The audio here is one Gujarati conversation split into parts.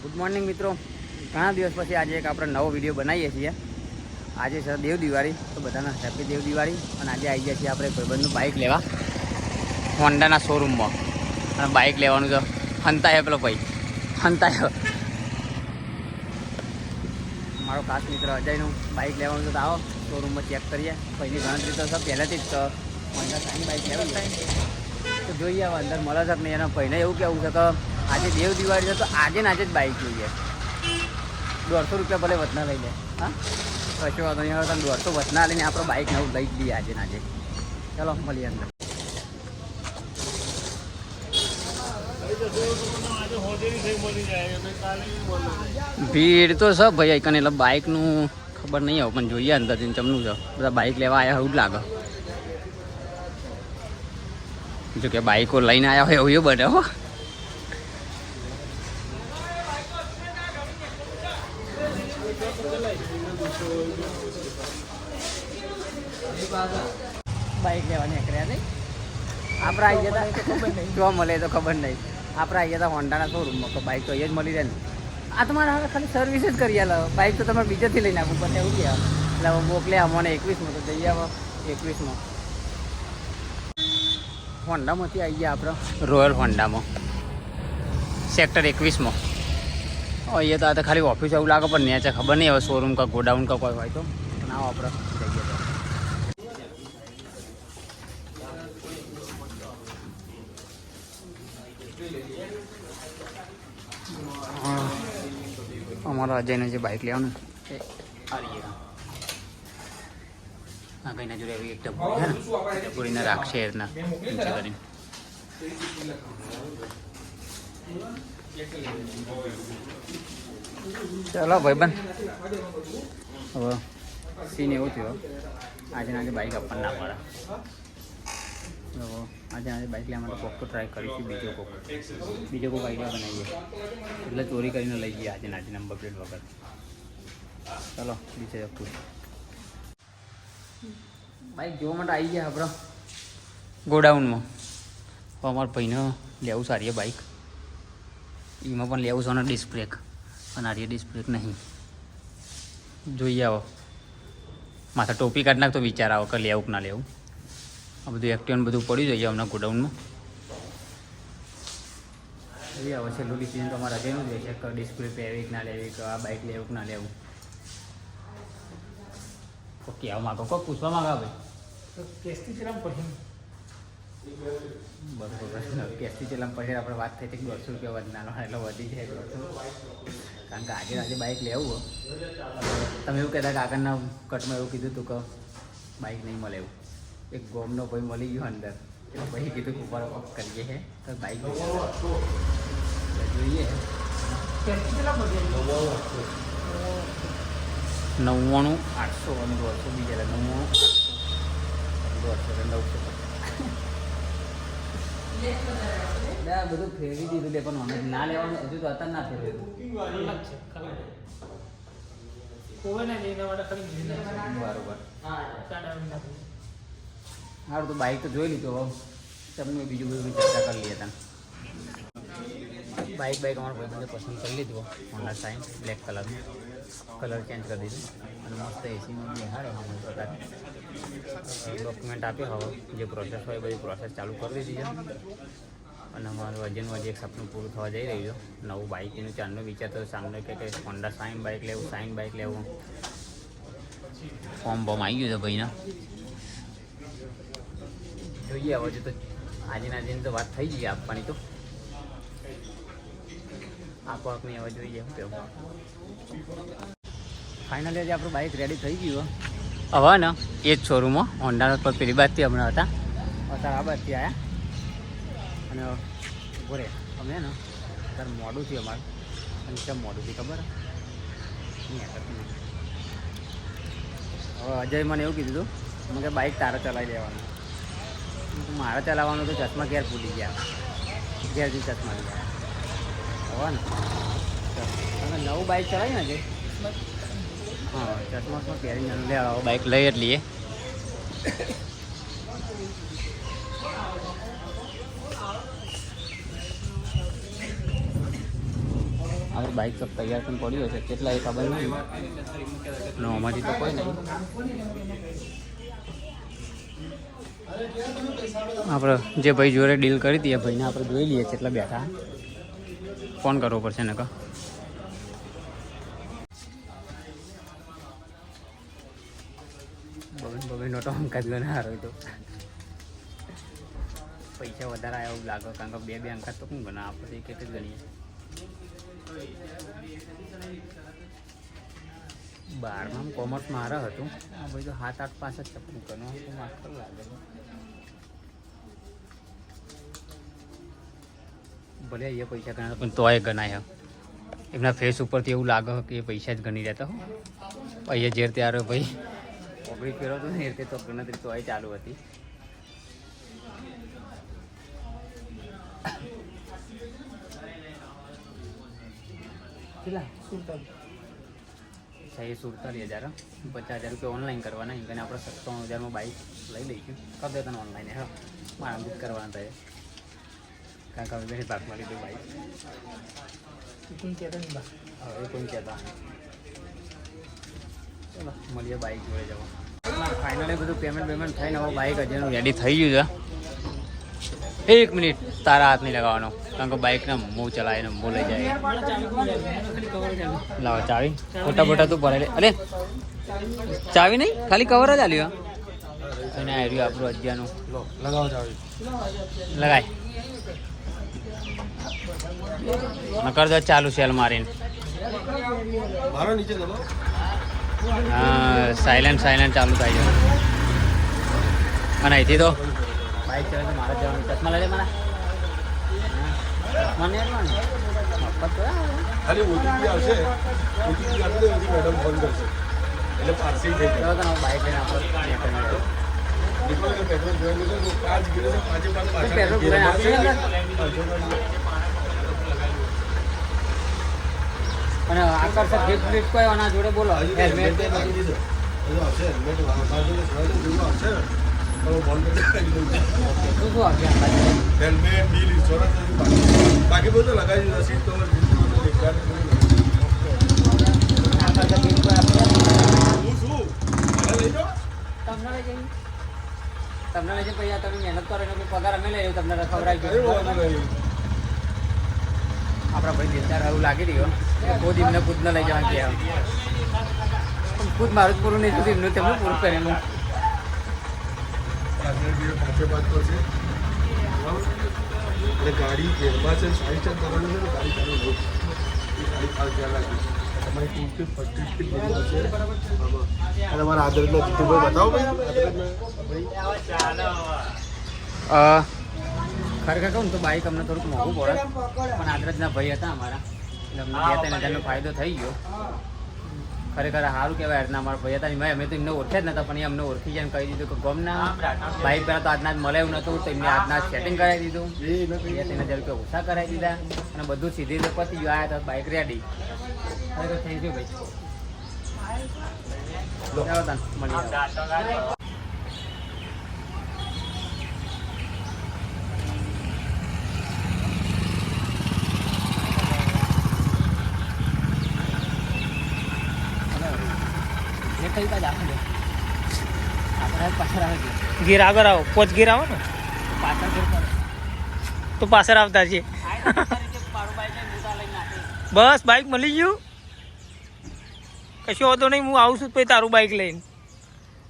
ગુડ મોર્નિંગ મિત્રો. ઘણા દિવસ પછી આજે એક આપણે નવો વિડીયો બનાવીએ છીએ. આજે છે દેવ દિવાળી, તો બધાને હેપી દેવ દિવાળી. અને આજે આવી ગયા છીએ આપણે ભાઈબંધનું બાઇક લેવા હોન્ડાના શોરૂમમાં. અને બાઇક લેવાનું તો હંતાય પેલો ભાઈ હંતાય મારો ખાસ મિત્ર અજયનું બાઇક લેવાનું તો આવો શોરૂમમાં ચેક કરીએ. પહેલી ગણતરી તો સર પહેલેથી જ હોન્ડા સાઈન બાઇક લેવી થાય તો જોઈએ હવે અંદર મળે છે નહીં. એના પહેલે એવું કહેવું છે કે આજે દેવ દિવાળી છે તો આજે ને આજે જ બાઇક જોઈએ. 150 રૂપિયા ભલે વધના લઈ લે. હા કશો વાંધો નહીં. હવે તમે 150 વધના લઈને આપણો બાઇક નવું લઈ જ લઈએ આજે ને આજે. ચાલો મળીએ અંદર. ભીડ તો છે ભાઈ કને, એટલે બાઇકનું ખબર નહીં આવે પણ જોઈએ અંદરથી ચમનું છે. બધા બાઇક લેવા આવ્યા એવું જ લાગે. જો કે બાઇકો લઈને આવ્યા હોય એવું બને હો. બાઇક લેવા નીકળ્યા નહીં આપણે આવી ગયા હતા. ખબર નહીં જોવા મળે તો ખબર નહીં. આપણે આવી ગયા હતા હોન્ડાના શોરૂમમાં તો બાઇક તો અહીંયા જ મળી રહે ને. આ તમારે હવે ખાલી સર્વિસ જ કરી આલો. બાઇક તો તમારે બીજેથી લઈને આપવું પડે એવું કહેવાય. એટલે હવે મોકલે અમને 21માં તો જઈએ. હવે 21માં હોન્ડામાંથી આવી ગયા આપણે રોયલ હોન્ડામાં સેક્ટર 21માં. અહીંયા તો આ તો ખાલી ઓફિસ એવું લાગે પણ નેચે ખબર નહીં હવે શોરૂમ કા ગોડાઉન કા કોઈ હોય તો ના આપણે જઈએ તો. અમારા અજયને જે બાઇક લેવાનું એ હા કઈના જોડે એવી એક ડબ્બોરીને રાખશે એના નીચે કરીને. ચાલો ભાઈબંધ હવે સીન એવું થયો આજે આજે બાઇક આપણને ના પડે. તો આજે બાઇક લેવા માટે કોક તો ટ્રાય કરીશું. બીજો કોક આઈડિયા બનાવીએ એટલે ચોરી કરીને લઈ જઈએ આજે નંબર પ્લેટ વગર. ચાલો નીચે જતું બાઇક જોવા માટે આવી ગયા આપણે ગોડાઉનમાં. હવે અમારા ભાઈને લેવું સારી બાઇક. એમાં પણ લેવું છે ને ડિસ્ક બ્રેક અને આરી ડિસ્ક બ્રેક નહીં. જોઈએ આવો માથા ટોપી કાઢ નાખ તો વિચાર આવો કે લેવું કે ના લેવું. આ બધું એક્ટિવને બધું પડી જોઈએ હમણાં ગોડાઉનમાં. જોઈએ હવે છેલ્લું ડિસિઝન તો અમારા અજયનું જ હોય છે કે ડિસ્ક બ્રેક લેવી કે ના લેવી, કે આ બાઇક લેવું કે ના લેવું. ઓકે આવું માગો કોઈ પૂછવા માગા ભાઈ કેસથી ચલામ પછી બરોબર કેસથી ચલામ પછી આપણે વાત થઈ હતી 150 રૂપિયા વધનારો એટલે વધી જાય 150. કારણ કે આજે બાઇક લેવું તમે એવું કહેતા કે આગળના કટમાં એવું કીધું હતું કે બાઇક નહીં મળે એવું. એક ગોમનો ભાઈ મળી ગયો અંદર એટલે પછી કીધું ઉપર કરીએ છે તો બાઇક જોઈએ. 99 800 અને 150 બીજા 99 બધું ફેરવી દીધું લે પણ અમે ના લેવાનું હજુ તો અત્યારે ના ફેરવ્યું. બરોબર સારું તો બાઇક તો જોઈ લીધું. હવે તમને બીજું બધું ચર્ચા કરી લઈએ. તમે બાઇક અમારા ભાઈબંધે પસંદ કરી લીધું હોન્ડા સાઇન બ્લેક કલરનું. કલર ચેન્જ કરી દીધું અને મસ્ત એસીમાં બેહાડે પ્રકાર ડોક્યુમેન્ટ આપે. હવે જે પ્રોસેસ હોય એ બધી પ્રોસેસ ચાલુ કરી દીધી છે. અને અમારું વજનનું હજી એક સપનું પૂરું થવા જઈ રહ્યું છે. નવું બાઇકનું ચાંદનો વિચાર તો સામને કે હોન્ડા સાઇન બાઇક લેવું ફોર્મ આવી ગયું છે ભાઈના. જોઈએ હવે તો આજે તો વાત થઈ ગઈ આપવાની તો આપવાની હવે જોઈએ કેવું. ફાઇનલી આજે આપણું બાઇક રેડી થઈ ગયું હવે ને એ જ શોરૂમમાં હોન્ડા પર પેલી બાજથી હમણાં હતા અત્યારે આ બાજથી આવ્યા. અને બોરે અમે ને અત્યારે મોડું થયું અમારું. અને કેમ મોડું થયું ખબર નહીં. હવે અજય મને એવું કીધું હતું કે બાઇક તારે ચલાવી દેવાનું. મારે ચલાવવાનું તો ચશ્મા ઘેર ભૂલી ગયા. ઘેરથી ચશ્મા લઈ ગયા હવે ને તમે નવું બાઇક ચલાવી ને જે હા ચશ્મા પહેરીને લે બાઇક લઈ જ લઈએ. આપણે બાઇક તો તૈયાર પણ પડ્યો છે કેટલા એ ખબર નહીં અને આમાંથી તો કોઈ નહીં. આપણે જે ભાઈ જોડે ડીલ કરી હતી એ ભાઈને આપણે જોઈ લઈએ કેટલા બેઠા. ફોન કરવો પડશે ને કા બબીનો તો અંકા જ ગણા હારો તો પૈસા વધારે આવ્યા એવું લાગે કારણ કે બે અંકા તો શું ગણા આપણે એક જ ગણીએ. 12માં કોમર્સ મારા હતું આ ભાઈ તો 7-8 પાસ જ ચપલું કરવાનું તો માસ્ટર લાગે ભલે એ પૈસા ગણા પણ તોય ગણાય. એમના ફેસ ઉપરથી એવું લાગે કે એ પૈસા જ ગણી રહેતા હો. અહીંયા જે ત્યારે ભાઈ ઓગળી ફેરો હતો ને એ રીતે તો ગણતરી તો અહીં ચાલુ હતી. કેટલા 47,000 50,000 રૂપિયા ઓનલાઈન કરવાના એમ કરીને આપણે 57,000માં બાઇક લઈ લઈશું. કરી દે તને ઓનલાઈન હા મારા આમ જ કરવાના થાય કારણ કે હવે ભાગમાં લીધું બાઇક હવે કોઈ કહેતા ચલો મળીએ બાઇક જોડે જવા. ફાઇનલી બધું પેમેન્ટ થઈને હવે બાઇક હજી રેડી થઈ ગયું છે. 1 મિનિટ તારા હાથ નહીં લગાવવાનો કારણ કે બાઇકને મૂવ ચલાવે ને મૂવ લઈ જાય. લાવો ચાવી ખોટા બોટા તું ભરાય અરે ચાવી નહીં ખાલી કવર જ આલ્યો અને આવ્યું આપણું અજ્જાનું લગાવો ચાવી લગાય નકર દો ચાલુ સેલ મારીને હા સાયલેન્ટ ચાલુ થાય છે. અને અહીંથી તો બાઇક ચલાવે તો મારા જવાનું ચશ્મા લઈ લે મારા મને ખાલી ઓટીપી આવશે ઓટીપી આપી દે મેડમ ફોન કરશે એટલે પાર્સલ થઈ જાય. તો બાઇક લઈને આપણે પેટ્રોલ જોઈ લીધો 5 કિલો 5 પેટ્રોલ પૂરા આપશે અને આકર્ષક ગિફ્ટ કોઈ આના જોડે બોલો હેલ્મેટ બાકી દીધો આવશે હેલ્મેટ બાજુ આવશે હેલ્મેટ બિલ ઇન્સ્યોરન્સ બાકી બધું લગાવી દીધું સીટ કવર તમને લઈ જઈને પૈસા તમે મહેનત કરો ને પગાર અમે લઈ તમને ખવડાવી આપણા ભાઈ દિલદાર એવું લાગી રહ્યો ખુદ એમને ખુદને લઈ જવાનું કે ખુદ મારું જ પૂરું નહીં થતું એમનું તેમનું પૂરું કરેલું. ગાડી ગેરમાં છે સાઈડ ચાર કરવાનું છે ગાડી ચાલુ રોજ એ ગાડી ખાસ ધ્યાન રાખીશ. તમારી ટૂંકી પટ્ટી છે અને મારા આદરના જીતુભાઈ બતાવો ભાઈ. ખરેખર કહું તો બાઇક અમને થોડુંક મોંઘું પડે પણ આદરજના ભાઈ હતા અમારા એટલે અમને 2-3 હજારનો ફાયદો થઈ ગયો. ખરેખર સારું કહેવાય આજના અમારા ભાઈ હતા અમે તો એમને ઓળખ્યા જ નતા પણ એ અમને ઓળખી જાય કહી દીધું કે ગમના બાઇક પહેલાં તો આજના જ મળે એવું નહોતું તો એમને આજના સેટિંગ કરાવી દીધું 2-3 હજાર રૂપિયા ઓછા કરાવી દીધા અને બધું સીધી રીતે પતી ગયું. આવ્યા તો બાઇક રેડી. ખરેખર થેન્ક યુ ભાઈ. ચાલો તને મળીએ. ગીર આગળ આવો 5 ગીર આવો ને તો પાછળ આવતા છે. બસ બાઇક મળી ગયું કશું હોતો નહીં. હું આવું છું પછી તારું બાઇક લઈને.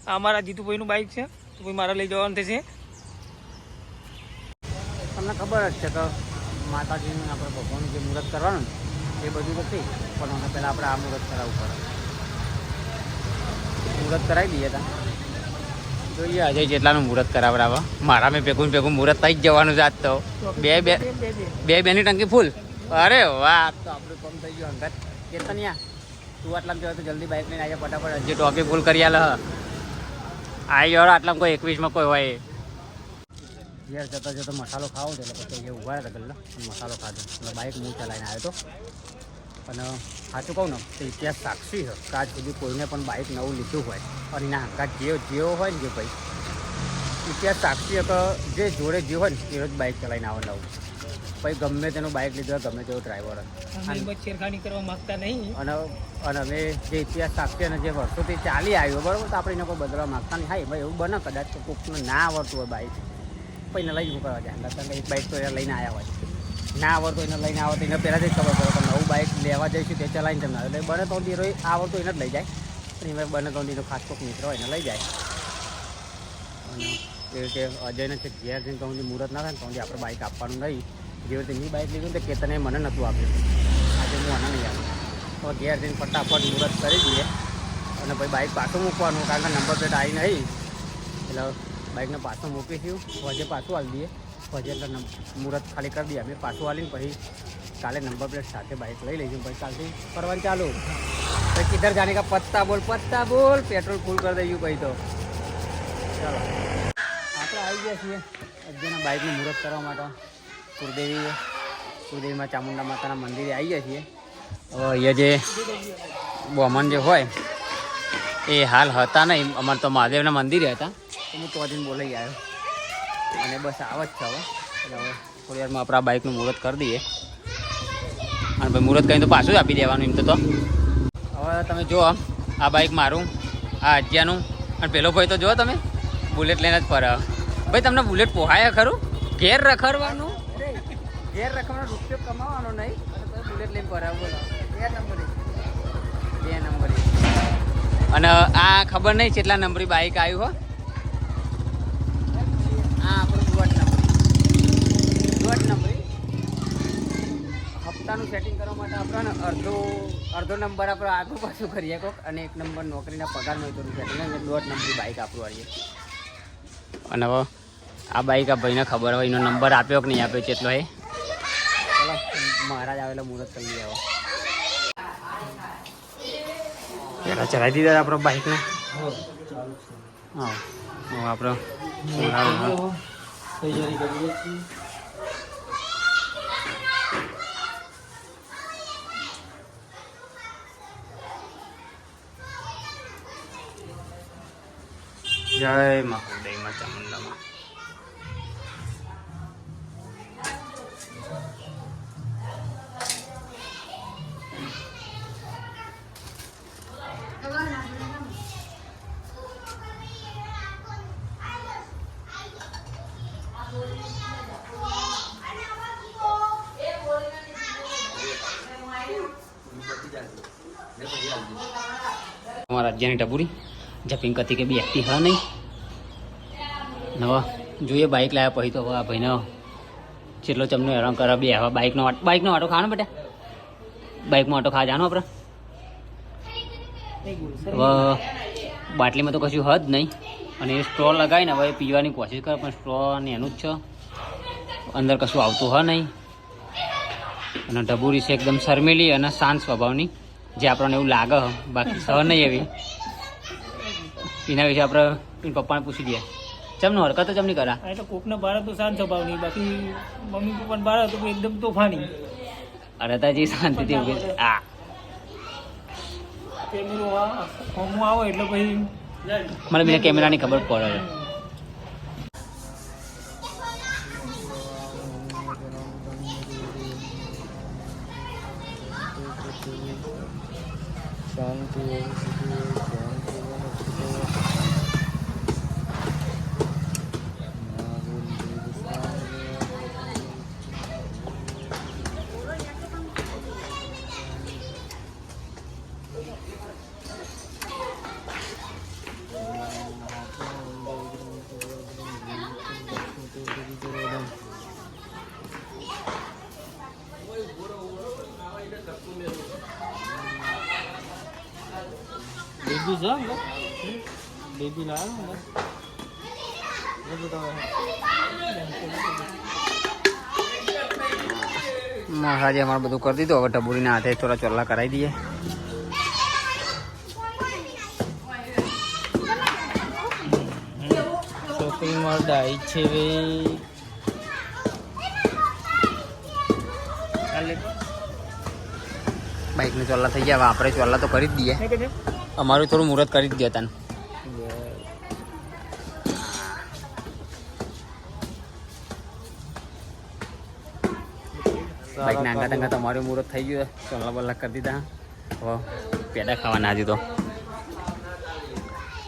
આ અમારા જીતુભાઈનું બાઇક છે તો પછી મારે લઈ જવાનું થશે. તમને ખબર જ છે કે માતાજીનું આપણે ભગવાનનું જે મુહૂર્ત કરવાનું એ બધું તો થઈ પણ અમે પહેલાં આપણે આ મુહૂર્ત કરાવવું પડે. મુહૂર્ત કરાવી દઈએ હતા જોઈએ અજય જેટલાનું મુહૂર્ત કરાવડાવે. મારા મેં ભેગું મુહૂર્ત થઈ જ જવાનું છે આજ તો. બેની ટંકી ફૂલ. અરે વાહ તો આપણું કામ થઈ ગયું અંગત કેતનિયા તું આટલામાં જવા તો જલ્દી બાઇક લઈને આવી ફટાફટ જે ટોપી ફૂલ કરી આલે આવી જાવ આટલામાં કોઈ 21માં કોઈ હોય ઘેર જતો જતો મસાલો ખાવો તો એટલે પછી એ ઉભા હતા ગલ્લા મસાલો ખાધો એટલે બાઇક હું ચલાવીને આવ્યો હતો. અને સાચું કહું ને તો ઇતિહાસ સાક્ષી છે કે આજ સુધી કોઈને પણ બાઇક નવું લીધું હોય અને એના હંકાત જેવો હોય ને જે ભાઈ ઇતિહાસ સાક્ષી કે જે જોડે જે હોય ને એ જ બાઇક ચલાવીને આવે નવું. પછી ગમે તેનું બાઇક લીધું હોય, ગમે તેવો ડ્રાઈવર અમે એમાં છેડખાની કરવા માંગતા નહીં. અને અમે જે ઇતિહાસ સાક્ષી અને જે વર્ષોથી ચાલી આવ્યો બરાબર, તો આપણે એને કોઈ બદલવા માંગતા નહીં. હા ભાઈ એવું બને કદાચ કે કોકને ના આવડતું હોય બાઇક, પછી એને લઈ જ કરવા જાય. કારણ એક બાઇક તો એને લઈને આવ્યા હોય, ના આવડતું એને લઈને આવો તો એને પહેલાંથી જ ખબર પડે કે નવું બાઇક લેવા જઈશું તે ચલાવીને તમને એટલે બને તો દીરો આવડતું એને જ લઈ જાય. અને એમાં બને તો દીરો ખાસ કોઈક મિત્ર હોય એને લઈ જાય. અને એ રીતે અજયને છે ઘેર જઈને તો મુહૂર્ત ના થાય ને તો આપણે બાઇક આપવાનું નહીં. જેવી રીતે મેં બાઇક લીધું ને તે કેતને મને નહોતું આપ્યું, આજે હું આને નહીં આપ્યું. તો ઘેર જઈને ફટાફટ મુહૂર્ત કરી દઈએ અને પછી બાઇક પાછું મૂકવાનું, કારણ કે નંબર પ્લેટ આવી નહીં એટલે બાઇકને પાછું મૂકીશું. વજે પાછું આવી દઈએ, વજે એટલે મુહૂર્ત ખાલી કરી દઈએ અમે પાછું આવીને પછી કાલે નંબર પ્લેટ સાથે બાઇક લઈ લઈશું. પછી કાલથી ફરવાનું ચાલુ. પછી કિધર જાને કા પત્તા બોલ, પેટ્રોલ ફૂલ કરી દઈશું. પછી તો ચાલો આપણે આવી ગયા છીએ અજયના બાઇકનું મુહૂર્ત કરવા માટે કુળદેવીમાં ચામુંડા માતાના મંદિરે આવી ગયા છીએ. હવે અહીંયા જે બ્રાહ્મણ જે હોય એ હાલ હતા નહીં, અમારે તો મહાદેવના મંદિરે હતા, તો હું તો જઈને બોલાઈ આવ્યો અને બસ આવ જ છે. હવે એટલે હવે થોડી વારમાં આપણે આ બાઇકનું મુહૂર્ત કરી દઈએ અને ભાઈ મુહૂર્ત કરીને તો પાછું જ આપી દેવાનું એમ તો. હવે તમે જુઓ આ બાઇક મારું, આ અજ્યાનું, અને પેલો ભાઈ તો જુઓ તમે બુલેટ લઈને જ ફરે. ભાઈ તમને બુલેટ પોહાય ખરું? ઘેર રખડવાનું, ઘેર રખવાનો રૂપિયો કમાવાનો નહીં, બુલેટ લઈને ફરે. બોલો 2 નંબરી. અને આ ખબર નહીં કેટલા નંબરી બાઇક આવ્યું હો. આ આપણું 2 નંબરી. હપ્તાનું સેટિંગ કરવા માટે આપણે અડધો નંબર આપણે આગળ પાછું કરીએ કોક, અને 1 નંબર નોકરીના પગારનું હોય તો સેટિંગ 2 નંબરી બાઇક આપણું આવીએ. અને હવે આ બાઇક આ ભાઈને ખબર હોય એનો નંબર આપ્યો કે નહીં આપ્યો કેટલો એ ચાલો મહારાજ આવેલો મુહૂર્ત કરી લઈએ. હવે પહેલાં ચલાવી દીધા આપણો બાઇકને. હા આપણે તૈયારી કરીએ છીએ. જય મા કુળદેવીમાં ચામુંડામાં. અમારા રાજ્યની ટબુરી જપિંગ હતી કે બી એકટી હા નહીં નવા જોઈએ બાઇક લાવ્યા પછી તો હવે આ ભાઈને જેટલો ચમનો હેરાન કરે બે હવે બાઇકનો આટો ખાવાનો બેટા, બાઇકમાં આટો ખાવા જાણો આપણે. હવે બાટલીમાં તો કશું હદ નહીં અને એ સ્ટ્રો લગાવીને હવે પીવાની કોશિશ કરે પણ સ્ટ્રો ને એનું જ છે, અંદર કશું આવતું હ નહીં. અને ટબુરી છે એકદમ શર્મેલી અને શાંત સ્વભાવની, જે આપણને એવું લાગે બાકી સહ નહીં એવી. એના વિશે આપણે એના પપ્પાને પૂછી દઈએ ચમનો હરકત તો ચમની કરા. એટલે કોકના બાર તો શાંત સ્વભાવની, બાકી મમ્મી પપ્પાને બાર તો એકદમ તોફાની. અરે તાજી શાંતિથી ઉભી આ કેમેરો હોમો આવો એટલે પછી મને બીજા કેમેરાની ખબર પડે. શાંતિ બેબી છે બેબી લાવ્યો મહારાજે અમારે બધું કરી દીધું. હવે ટબુરીના હાથે થોડા ચોલ્લા કરાવી દઈએ. શોપિંગ મોલ ડાઈ છે બાઇકને ચોલ્લા થઈ ગયા. હવે આપણે ચોલ્લા તો કરી જ દઈએ. અમારું થોડું મુહૂર્ત કરી જ દે તને. બાઇકના આંગા તંગા તમારું મુહૂર્ત થઈ ગયું, ચોલા બલ્લા કરી દીધા. હવે પેડા ખાવાના હજી તો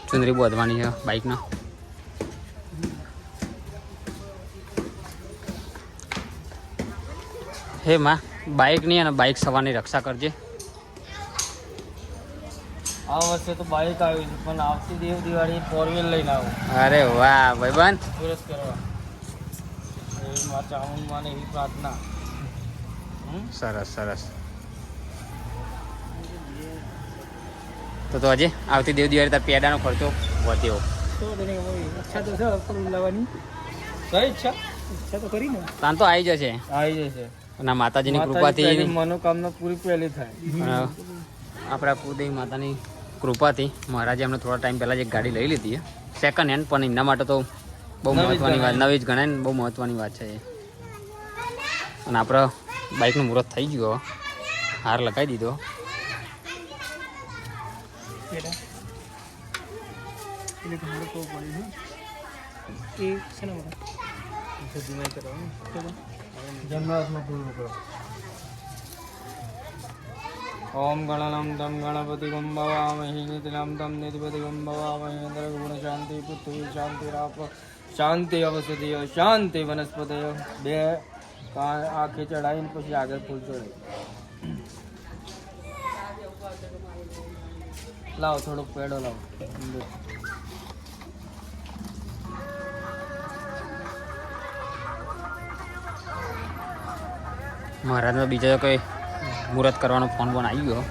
ચુંદરી બોધવાની છે બાઇકનો. હે માં બાઇકની અને બાઇક સવારની રક્ષા કરજે. આ વર્ષે તો બાઇક આવી છે, પણ આવતી દિવાળી 4 વ્હીલ લઈને આવું. અરે વાહ ભાઈબંધ, સુરત કરવા એવી મા ચામુંડમાં એવી પ્રાર્થના. સરસ સરસ. તો હજી આવતી દિવાળી તાર પેડાનો ખર્ચો વધ્યો. ઈચ્છા તો છે પણ લાવવાની. કઈ ઈચ્છા તો કરી ને, તાન તો આવી જશે. આવી જશે અને માતાજીની કૃપાથી મનોકામના પૂરી પહેલી થાય. આપણા કુળદેવી માતાની કૃપાથી મહારાજે અમને થોડા ટાઈમ પહેલાં જ એક ગાડી લઈ લીધી છે, સેકન્ડ હેન્ડ. પણ એમના માટે તો બહુ મહત્ત્વની વાત, નવી જ ગણાય ને, બહુ મહત્ત્વની વાત છે એ. અને આપણે બાઇકનું મુહૂર્ત થઈ ગયું, હાર લગાવી દીધો. જન્માષ્ટમી પૂરું કરો. ઓમ ગણાનામ તમ ગણપતિ ગમ ભવામહી નિતિનામ તમ નિધિપતિ ગમ ભવામહી ઇન્દ્ર ગુણ શાંતિ પૃથ્વી શાંતિ રાપ શાંતિ અવસદીય શાંતિ વનસ્પતિય. બે આંખે ચડાવીને પછી આગળ ફૂલ ચડે. લાવો થોડોક પેડો લાવો. મહારાજનો બીજો કોઈ મુહૂર્ત કરવાનો ફોન બોન આવી ગયો.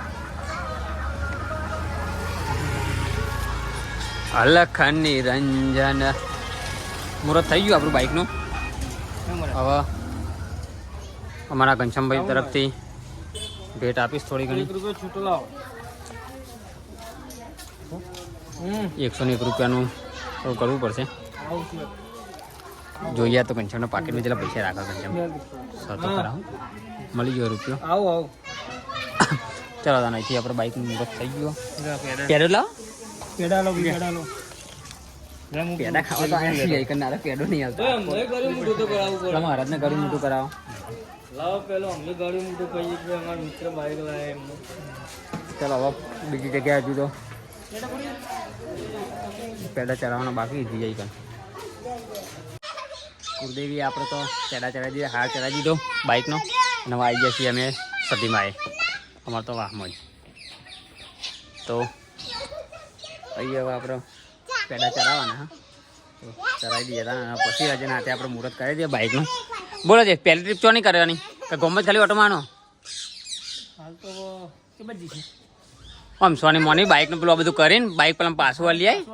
અલખ નિરંજન મુહૂર્ત થઈ ગયું આપણું બાઇકનું. હવે અમારા ઘનશ્યામભાઈ તરફથી ભેટ આપીશ થોડી ઘણી. રૂપિયા છૂટો લાવો. 101 રૂપિયાનું થોડું કરવું પડશે. જોઈએ તો ઘનશ્યામના પાકેટમાં જેટલા પૈસા રાખે ઘનશ્યામ સતો કરાવો. મળી ગયો રૂપિયો. આવો આવો. ચાલો તાને અહીંથી આપણે બાઇકનું મુહૂર્ત થઈ ગયો. પેડો લાવો. પેડા લો પેડા લો. પેડા ખાવા તો આવ્યા છીએ, એકનારા પેડો નહીં આવતો. મહારાજને કર્યું મોટું કરાવો. લાવો પેલો અમને ગાડી મોટું કહીએ કે અમારા મિત્ર બાઈક લાવે એમનું. ચાલો હવે બીજી જગ્યાએ હજુ તો પેડા ચડાવવાના બાકી થઈ જાય. કુળદેવી આપણે તો પેડા ચડાવી દીધા, હાર ચડાવી દીધો બાઇકનો. અને હવે આવી ગયા છીએ અમે સતીમાએ. અમારે તો વાહમાં જ તો અહીં હવે આપણે પેડા ચડાવવાના. હા તો ચડાવી દઈએ હતા. પછી રજાના હાથે આપણે મુહૂર્ત કરી દઈએ બાઇકનું. બોલો છે પહેલી ટ્રીપ ચો નહીં કરવાની કે ગમે ખાલી ઓટો માનો? હાલ તો કે બધી છે આમ સોની મોની બાઇકનું પેલું બધું કરીને બાઇક પેલા પાછું વાળી આવી,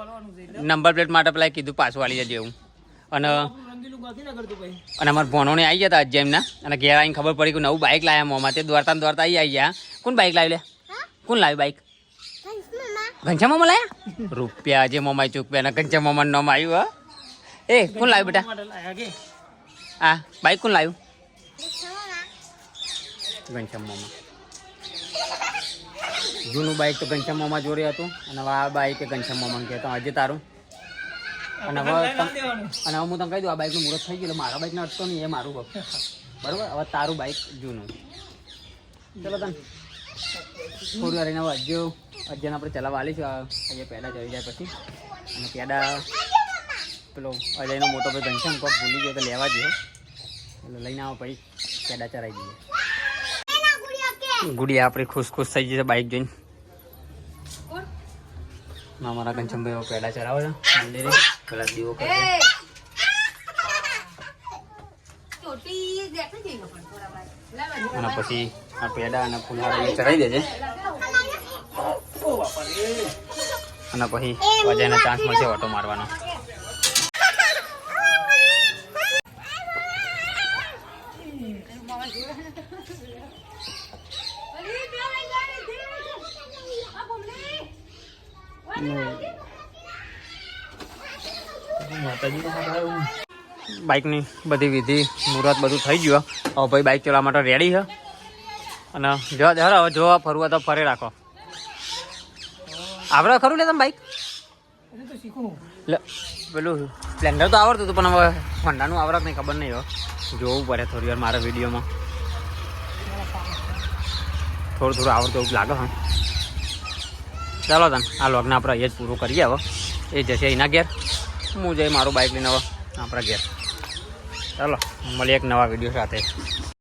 નંબર પ્લેટ માટે પેલા કીધું પાછું વાળી જજે એવું. અને અમારા ભણોને આવી ગયા હતા અજ્જેમના. અને ઘેર આવીને ખબર પડી કે નવું બાઇક લાવ્યા મોમાં. તે દોડતા દોડતા આવી ગયા. કોણ બાઇક લાવી લે? કોણ લાવ્યું બાઇક? ઘનશ્યામ મામા લાયા? રૂપિયા જે મોમાઈ ચૂકવ્યા અને ઘનશ્યામ મામાનું નામ આવ્યું. હા એ કોણ લાવ્યું બેટા? હા બાઇક કોણ લાવ્યું? ઘનશ્યામ મામા. જૂનું બાઇક તો ઘનશ્યામ મામા જોડે હતું. અને હવે આ બાઇક ઘનશ્યામ મામાને કહેતા હજી તારું. અને હવે હું તને કહી દઉં, આ બાઇકનું મુહૂર્ત થઈ ગયું. મારા બાઇકને અટતો નહીં, એ મારું બરોબર. હવે તારું બાઇક જૂનું. ચલો તને થોડી વાર એને હવે અજ્જાને આપણે ચલાવવા આવીશું. અહીંયા પેડા ચડી જાય પછી. અને પેડા પેલો અજયનો મોટો ભાઈ ઘનશ્યામ કોક ભૂલી ગયો તો લેવા ગયો. એટલે લઈને આવો પછી પેડા ચડાવી દઈએ. ગુડિયા આપણી ખુશ ખુશ થઈ જશે બાઇક જોઈને. મારા ઘનશ્યામભાઈ પેડા ચડાવે છે મંદિરે. પેલા દીવો કરે અને પછી આ પેડા અને ફૂલહાર ચડાવી દેજે. અને પછી અજયનો ચાન્સ મળશે ઓટો મારવાનો. બાઇકની બધી વિધિ મુહૂર્ત બધું થઈ ગયું. હવે ભાઈ બાઇક ચલાવવા માટે રેડી છે. અને જો હવે જો ફરવા તો ફરે રાખો. આવડે ખરું લે તમે બાઇક? પેલું સ્પ્લેન્ડર તો આવડતું હતું, પણ હવે હોન્ડાનું આવડત નહીં, ખબર નહીં. હવે જોવું પડે થોડી વાર મારા વિડીયોમાં. થોડું થોડું આવડતું એવું લાગે હા. ચાલો તને આ લોગને આપણે અહીંયા જ પૂરું કરીએ હવે. એ જશે એના ઘેર, હું જઈ મારું બાઇક લઈને હવે આપણા ઘેર. ચાલો મળીએ એક નવા વિડીયો સાથે.